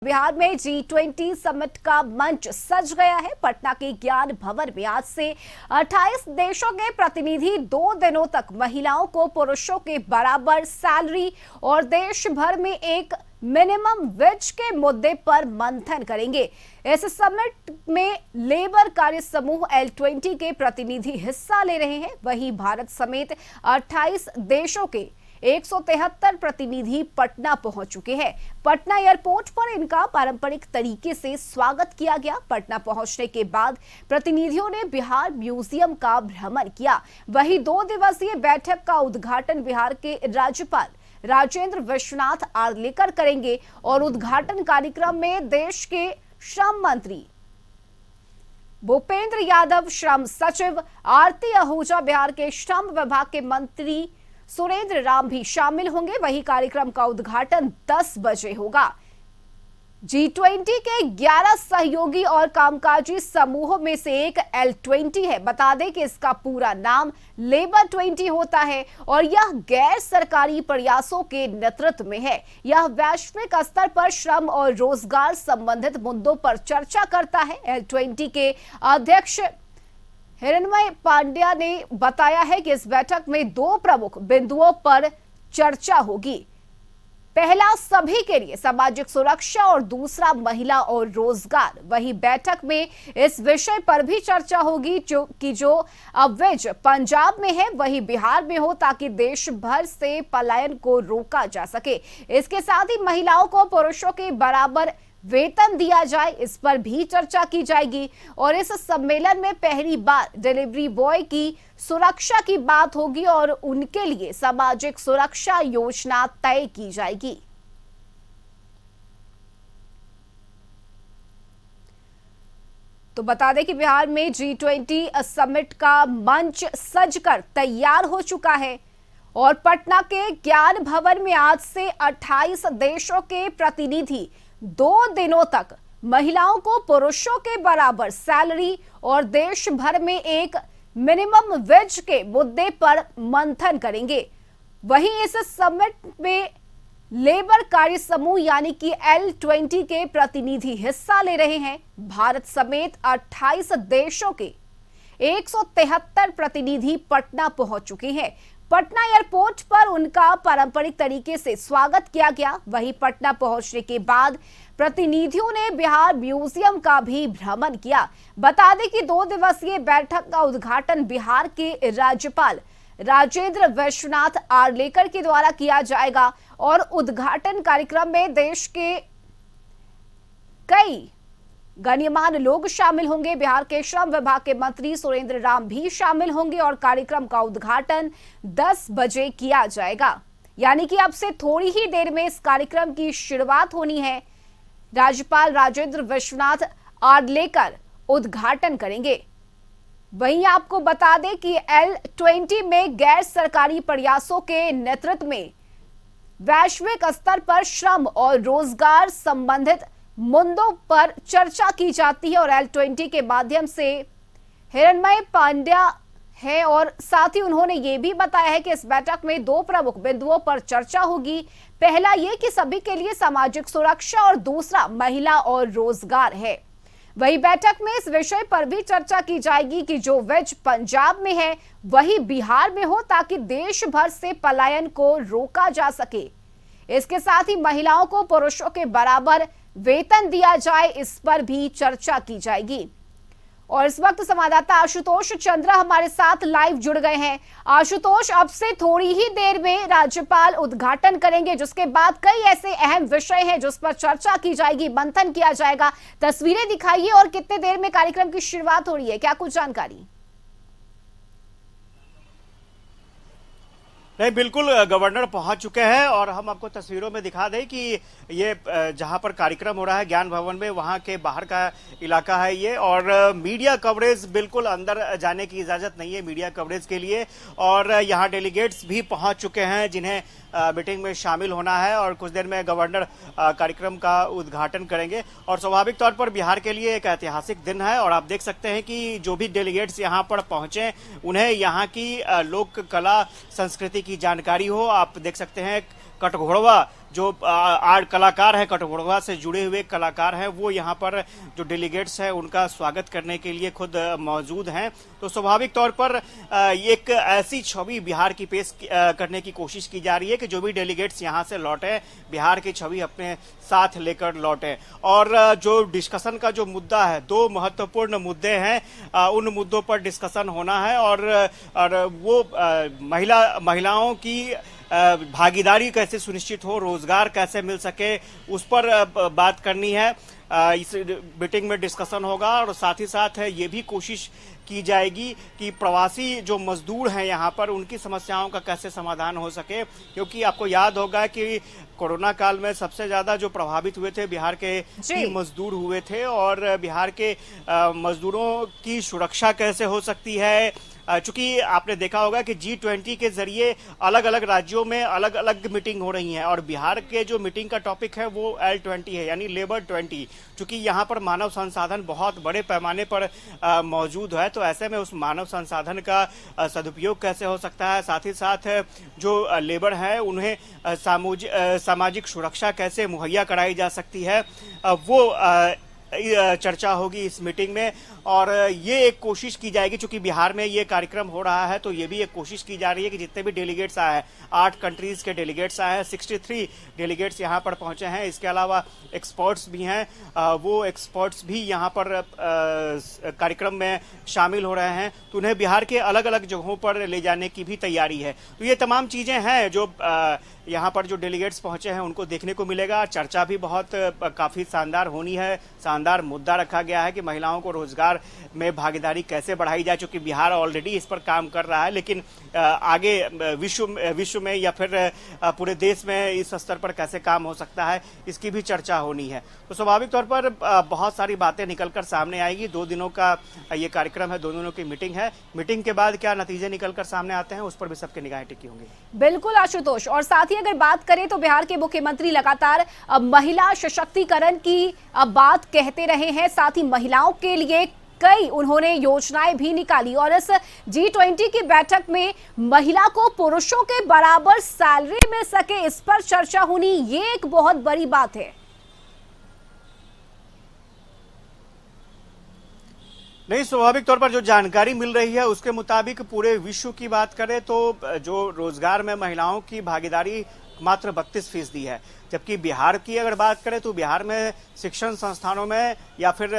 बिहार में G20 summit का मंच सज गया है। पटना के ज्ञान भवन में आज से 28 देशों के प्रतिनिधि 2 दिनों तक महिलाओं को पुरुषों के बराबर सैलरी और देश भर में एक मिनिमम वेज के मुद्दे पर मंथन करेंगे। इस समिट में लेबर कार्य समूह L20 के प्रतिनिधि हिस्सा ले रहे हैं। वहीं भारत समेत 28 देशों के 173 प्रतिनिधि पटना पहुंच चुके हैं। पटना एयरपोर्ट पर इनका पारंपरिक तरीके से स्वागत किया गया। पटना पहुंचने के बाद प्रतिनिधियों ने बिहार म्यूजियम का भ्रमण किया। वहीं 2 दिवसीय बैठक का उद्घाटन बिहार के राज्यपाल राजेंद्र विश्वनाथ आर्लेकर करेंगे और उद्घाटन कार्यक्रम में देश के श्रम मंत्री भूपेंद्र यादव, श्रम सचिव आरती आहूजा, बिहार के श्रम विभाग के मंत्री सुरेंद्र राम भी शामिल होंगे। वही कार्यक्रम का उद्घाटन 10 बजे होगा। G20 के 11 सहयोगी और कामकाजी समूहों में से एक L20 है। बता दें कि इसका पूरा नाम लेबर 20 होता है और यह गैर सरकारी प्रयासों के नेतृत्व में है। यह वैश्विक स्तर पर श्रम और रोजगार संबंधित मुद्दों पर चर्चा करता है। L20 के अध्यक्ष हिरण्मय पांड्या ने बताया है कि इस बैठक में 2 प्रमुख बिंदुओं पर चर्चा होगी। पहला, सभी के लिए सामाजिक सुरक्षा और दूसरा, महिला और रोजगार। वही बैठक में इस विषय पर भी चर्चा होगी जो अवैध पंजाब में है वही बिहार में हो, ताकि देश भर से पलायन को रोका जा सके। इसके साथ ही महिलाओं को पुरुषों के बराबर वेतन दिया जाए, इस पर भी चर्चा की जाएगी। और इस सम्मेलन में पहली बार डिलीवरी बॉय की सुरक्षा की बात होगी और उनके लिए सामाजिक सुरक्षा योजना तय की जाएगी। तो बता दें कि बिहार में G20 समिट का मंच सजकर तैयार हो चुका है और पटना के ज्ञान भवन में आज से 28 देशों के प्रतिनिधि 2 दिनों तक महिलाओं को पुरुषों के बराबर सैलरी और देश भर में एक मिनिमम वेज के मुद्दे पर मंथन करेंगे। वहीं इस समिट में लेबर कार्य समूह यानी कि L20 के प्रतिनिधि हिस्सा ले रहे हैं। भारत समेत 28 देशों के 173 प्रतिनिधि पटना पहुंच चुके हैं। पटना एयरपोर्ट पर उनका पारंपरिक तरीके से स्वागत किया गया। वहीं पटना पहुंचने के बाद प्रतिनिधियों ने बिहार म्यूजियम का भी भ्रमण किया। बता दें कि 2 दिवसीय बैठक का उद्घाटन बिहार के राज्यपाल राजेंद्र विश्वनाथ आर्लेकर के द्वारा किया जाएगा और उद्घाटन कार्यक्रम में देश के कई गण्यमान्य लोग शामिल होंगे। बिहार के श्रम विभाग के मंत्री सुरेंद्र राम भी शामिल होंगे और कार्यक्रम का उद्घाटन 10 बजे किया जाएगा। यानी कि अब से थोड़ी ही देर में इस कार्यक्रम की शुरुआत होनी है। राज्यपाल राजेंद्र विश्वनाथ आर्लेकर उद्घाटन करेंगे। वहीं आपको बता दें कि L20 में गैर सरकारी प्रयासों के नेतृत्व में वैश्विक स्तर पर श्रम और रोजगार संबंधित मुद्दों पर चर्चा की जाती है और L20 के माध्यम से हिरण्मय पांड्या है और साथ ही उन्होंने ये भी बताया है कि इस बैठक में 2 प्रमुख बिंदुओं पर चर्चा होगी। पहला ये कि सभी के लिए सामाजिक सुरक्षा और दूसरा, महिला और रोजगार है। वही बैठक में इस विषय पर भी चर्चा की जाएगी कि जो वेज पंजाब में है वही बिहार में हो, ताकि देश भर से पलायन को रोका जा सके। इसके साथ ही महिलाओं को पुरुषों के बराबर वेतन दिया जाए, इस पर भी चर्चा की जाएगी। और इस वक्त संवाददाता आशुतोष चंद्रा हमारे साथ लाइव जुड़ गए हैं। आशुतोष, अब से थोड़ी ही देर में राज्यपाल उद्घाटन करेंगे, जिसके बाद कई ऐसे अहम विषय हैं जिस पर चर्चा की जाएगी, मंथन किया जाएगा। तस्वीरें दिखाइए और कितने देर में कार्यक्रम की शुरुआत हो रही है, क्या कुछ जानकारी? नहीं, बिल्कुल गवर्नर पहुंच चुके हैं और हम आपको तस्वीरों में दिखा दें कि ये जहां पर कार्यक्रम हो रहा है ज्ञान भवन में, वहां के बाहर का इलाका है ये। और मीडिया कवरेज, बिल्कुल अंदर जाने की इजाजत नहीं है मीडिया कवरेज के लिए। और यहां डेलीगेट्स भी पहुंच चुके हैं जिन्हें मीटिंग में शामिल होना है और कुछ देर में गवर्नर कार्यक्रम का उद्घाटन करेंगे। और स्वाभाविक तौर पर बिहार के लिए एक ऐतिहासिक दिन है और आप देख सकते हैं कि जो भी डेलीगेट्स यहाँ पर पहुंचे उन्हें यहाँ की लोक कला संस्कृति की जानकारी हो। आप देख सकते हैं कटघोड़वा जो आर्ट कलाकार हैं, कटघोड़वा से जुड़े हुए कलाकार हैं, वो यहाँ पर जो डेलीगेट्स हैं उनका स्वागत करने के लिए खुद मौजूद हैं। तो स्वाभाविक तौर पर एक ऐसी छवि बिहार की पेश करने की कोशिश की जा रही है कि जो भी डेलीगेट्स यहाँ से लौटे बिहार की छवि अपने साथ लेकर लौटे। और जो डिस्कशन का जो मुद्दा है, दो महत्वपूर्ण मुद्दे हैं, उन मुद्दों पर डिस्कशन होना है और वो महिलाओं की भागीदारी कैसे सुनिश्चित हो, रोजगार कैसे मिल सके, उस पर बात करनी है। इस मीटिंग में डिस्कशन होगा और साथ ही साथ ये भी कोशिश की जाएगी कि प्रवासी जो मजदूर हैं यहाँ पर उनकी समस्याओं का कैसे समाधान हो सके, क्योंकि आपको याद होगा कि कोरोना काल में सबसे ज्यादा जो प्रभावित हुए थे बिहार के मजदूर हुए थे और बिहार के मजदूरों की सुरक्षा कैसे हो सकती है। चूंकि आपने देखा होगा कि G20 के जरिए अलग अलग राज्यों में अलग अलग मीटिंग हो रही हैं और बिहार के जो मीटिंग का टॉपिक है वो L20 है, यानी लेबर 20। चूंकि यहाँ पर मानव संसाधन बहुत बड़े पैमाने पर मौजूद है, तो ऐसे में उस मानव संसाधन का सदुपयोग कैसे हो सकता है, साथ ही साथ जो लेबर है उन्हें सामाजिक सुरक्षा कैसे मुहैया कराई जा सकती है, वो चर्चा होगी इस मीटिंग में। और ये एक कोशिश की जाएगी, चूंकि बिहार में ये कार्यक्रम हो रहा है तो ये भी एक कोशिश की जा रही है कि जितने भी डेलीगेट्स आए हैं, 8 कंट्रीज के डेलीगेट्स आए हैं, 63 डेलीगेट्स यहाँ पर पहुंचे हैं। इसके अलावा एक्सपर्ट्स भी हैं, वो एक्सपर्ट्स भी यहाँ पर कार्यक्रम में शामिल हो रहे हैं, तो उन्हें बिहार के अलग अलग जगहों पर ले जाने की भी तैयारी है। तो ये तमाम चीजें हैं जो यहाँ पर जो डेलीगेट्स पहुंचे हैं उनको देखने को मिलेगा। चर्चा भी बहुत काफी शानदार होनी है। शानदार मुद्दा रखा गया है कि महिलाओं को रोजगार में भागीदारी कैसे बढ़ाई जाए, क्योंकि बिहार ऑलरेडी इस पर काम कर रहा है, लेकिन आगे विश्व में या फिर पूरे देश में इस स्तर पर कैसे काम हो सकता है, इसकी भी चर्चा होनी है। तो स्वाभाविक तौर पर बहुत सारी बातें निकलकर सामने आएगी। 2 दिनों का ये कार्यक्रम है, 2 दिनों की मीटिंग है। मीटिंग के बाद क्या नतीजे निकलकर सामने आते हैं उस पर भी सबकी निगाहें टिकी होंगी। बिल्कुल आशुतोष, और साथ ही अगर बात करें तो बिहार के मुख्यमंत्री लगातार महिला सशक्तिकरण की बात कहते रहे हैं, साथ ही महिलाओं के लिए कई उन्होंने योजनाएं भी निकाली और इस G20 की बैठक में महिला को पुरुषों के बराबर सैलरी मिल सके, इस पर चर्चा होनी, ये एक बहुत बड़ी बात है। नहीं, स्वाभाविक तौर पर जो जानकारी मिल रही है उसके मुताबिक पूरे विश्व की बात करें तो जो रोजगार में महिलाओं की भागीदारी मात्र 32% है, जबकि बिहार की अगर बात करें तो बिहार में शिक्षण संस्थानों में या फिर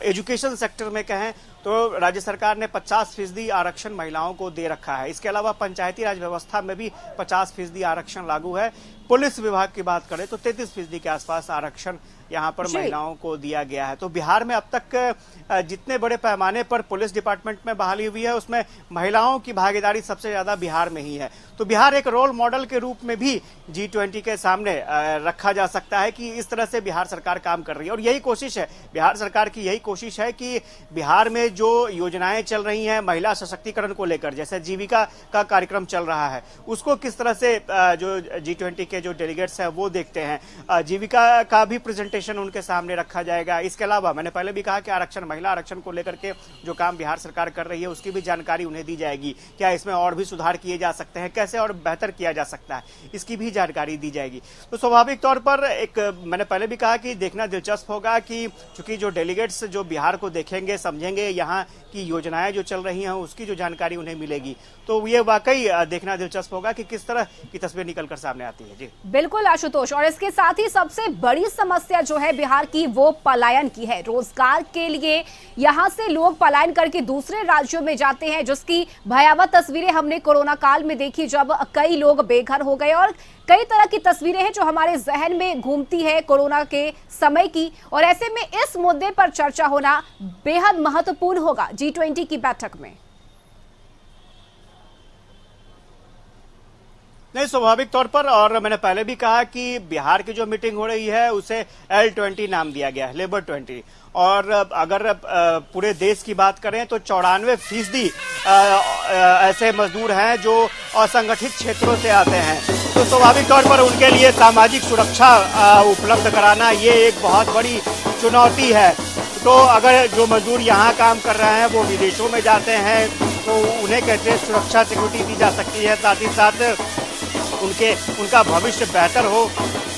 एजुकेशन सेक्टर में कहें तो राज्य सरकार ने 50% आरक्षण महिलाओं को दे रखा है। इसके अलावा पंचायती राज व्यवस्था में भी 50% आरक्षण लागू है। पुलिस विभाग की बात करें तो 33% के आसपास आरक्षण यहाँ पर महिलाओं को दिया गया है। तो बिहार में अब तक जितने बड़े पैमाने पर पुलिस डिपार्टमेंट में बहाली हुई है उसमें महिलाओं की भागीदारी सबसे ज्यादा बिहार में ही है। तो बिहार एक रोल मॉडल के रूप में भी G20 के सामने रखा जा सकता है कि इस तरह से बिहार सरकार काम कर रही है। और यही कोशिश है, बिहार सरकार की यही कोशिश है कि बिहार में जो योजनाएं चल रही हैं महिला सशक्तिकरण को लेकर, जैसे जीविका का कार्यक्रम चल रहा है, उसको किस तरह से जो G20 के जो डेलीगेट्स हैं वो देखते हैं। जीविका का भी प्रेजेंटेशन उनके सामने रखा जाएगा। इसके अलावा मैंने पहले भी कहा कि आरक्षण, महिला आरक्षण को लेकर के जो काम बिहार सरकार कर रही है उसकी भी जानकारी उन्हें दी जाएगी। क्या इसमें और भी सुधार किए जा सकते हैं, कैसे और बेहतर किया जा सकता है, इसकी भी जानकारी दी जाएगी। तो स्वाभाविक तौर पर एक मैंने पहले भी कहा कि देखना दिलचस्प होगा कि चूंकि जो डेलीगेट्स जो बिहार को देखेंगे, समझेंगे, यहाँ की योजनाएं जो चल रही हैं उसकी जो जानकारी उन्हें मिलेगी, तो ये वाकई देखना दिलचस्प होगा कि किस तरह की तस्वीर निकलकर सामने आती है। जी बिल्कुल आशुतोष, और इसके साथ ही सबसे बड़ी समस्या जो है बिहार की वो पलायन की है। रोजगार के लिए यहाँ से लोग पलायन करके दूसरे राज्यों में जाते हैं, जिसकी भयावह तस्वीरें हमने कोरोना काल में देखी जब कई लोग बेघर हो गए, और कई तरह की तस्वीरें हैं जो हमारे जहन में घूमती है कोरोना के समय की। और ऐसे में इस मुद्दे पर चर्चा होना बेहद महत्वपूर्ण होगा G20 की बैठक में। नहीं, स्वाभाविक तौर पर, और मैंने पहले भी कहा कि बिहार की जो मीटिंग हो रही है उसे L20 नाम दिया गया है, लेबर 20। और अगर पूरे देश की बात करें तो 94% ऐसे मजदूर हैं जो असंगठित क्षेत्रों से आते हैं। तो स्वाभाविक तौर पर उनके लिए सामाजिक सुरक्षा उपलब्ध कराना ये एक बहुत बड़ी चुनौती है। तो अगर जो मजदूर यहाँ काम कर रहे हैं वो विदेशों में जाते हैं तो उन्हें कैसे सुरक्षा सिक्योरिटी दी जा सकती है, साथ ही साथ उनका भविष्य बेहतर हो,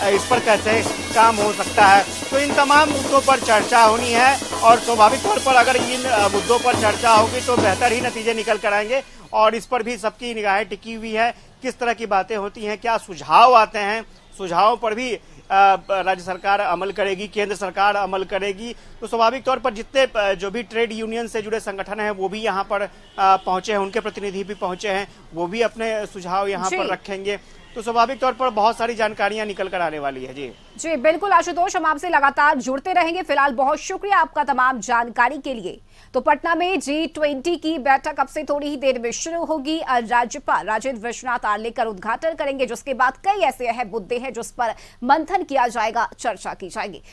इस पर कैसे काम हो सकता है। तो इन तमाम मुद्दों पर चर्चा होनी है और स्वाभाविक तौर पर अगर इन मुद्दों पर चर्चा होगी तो बेहतर ही नतीजे निकल कर आएंगे और इस पर भी सबकी निगाहें टिकी हुई है। किस तरह की बातें होती हैं, क्या सुझाव आते हैं, सुझावों पर भी राज्य सरकार अमल करेगी, केंद्र सरकार अमल करेगी। तो स्वाभाविक तौर पर जितने जो भी ट्रेड यूनियन से जुड़े संगठन हैं वो भी यहाँ पर पहुंचे हैं, उनके प्रतिनिधि भी पहुंचे हैं, वो भी अपने सुझाव यहाँ पर रखेंगे। तो स्वाभाविक तौर पर बहुत सारी जानकारियां निकल कर आने वाली है। जी बिल्कुल आशुतोष, हम आपसे लगातार जुड़ते रहेंगे। फिलहाल बहुत शुक्रिया आपका तमाम जानकारी के लिए। तो पटना में G20 की बैठक अब से थोड़ी ही देर में शुरू होगी। राज्यपाल राजेंद्र विश्वनाथ आर्लेकर उद्घाटन करेंगे, जिसके बाद कई ऐसे अहम मुद्दे हैं जिस पर मंथन किया जाएगा, चर्चा की जाएगी।